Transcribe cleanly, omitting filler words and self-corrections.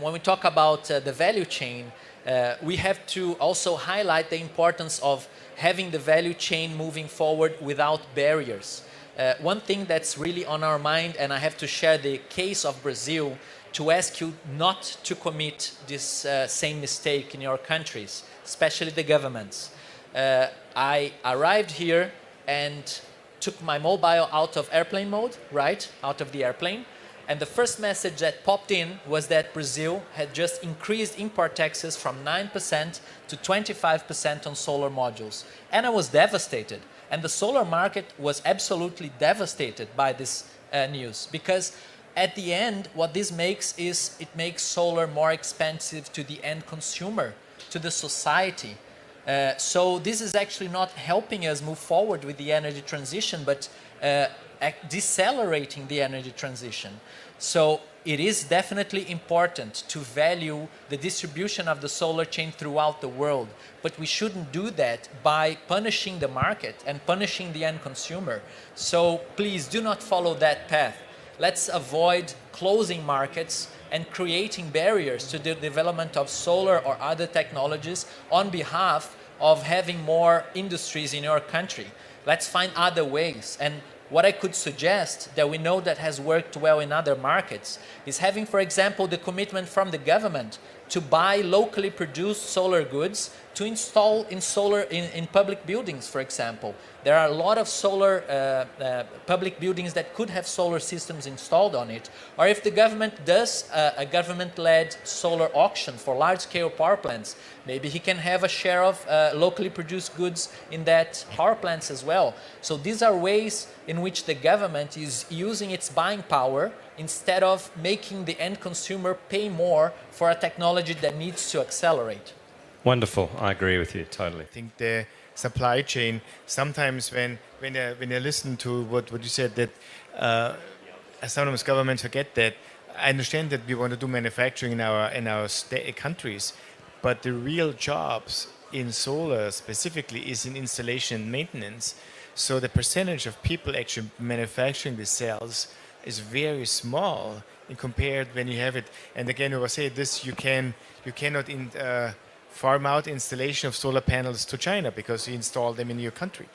when we talk about the value chain, we have to also highlight the importance of having the value chain moving forward without barriers. One thing that's really on our mind, and I have to share the case of Brazil to ask you not to commit this same mistake in your countries, especially the governments. I arrived here and took my mobile out of airplane mode, right, out of the airplane. And the first message that popped in was that Brazil had just increased import taxes from 9% to 25% on solar modules. And I was devastated. And the solar market was absolutely devastated by this news, because at the end, what this makes is it makes solar more expensive to the end consumer, to the society. So this is actually not helping us move forward with the energy transition, but decelerating the energy transition. So it is definitely important to value the distribution of the solar chain throughout the world, but we shouldn't do that by punishing the market and punishing the end consumer. So please do not follow that path. Let's avoid closing markets and creating barriers to the development of solar or other technologies on behalf of having more industries in your country. Let's find other ways. And what I could suggest that we know that has worked well in other markets is having, for example, the commitment from the government to buy locally produced solar goods to install in public buildings, for example. There are a lot of solar public buildings that could have solar systems installed on it. Or if the government does a government-led solar auction for large-scale power plants, maybe he can have a share of locally produced goods in that power plants as well. So these are ways in which the government is using its buying power instead of making the end consumer pay more for a technology that needs to accelerate. Wonderful. I agree with you totally. I think the supply chain, sometimes when I listen to what you said, that sometimes governments forget that. I understand that we want to do manufacturing in our countries, but the real jobs in solar specifically is in installation and maintenance. So the percentage of people actually manufacturing the cells is very small in compared when you have it. And again, I will say this: you cannot farm out installation of solar panels to China because you install them in your country.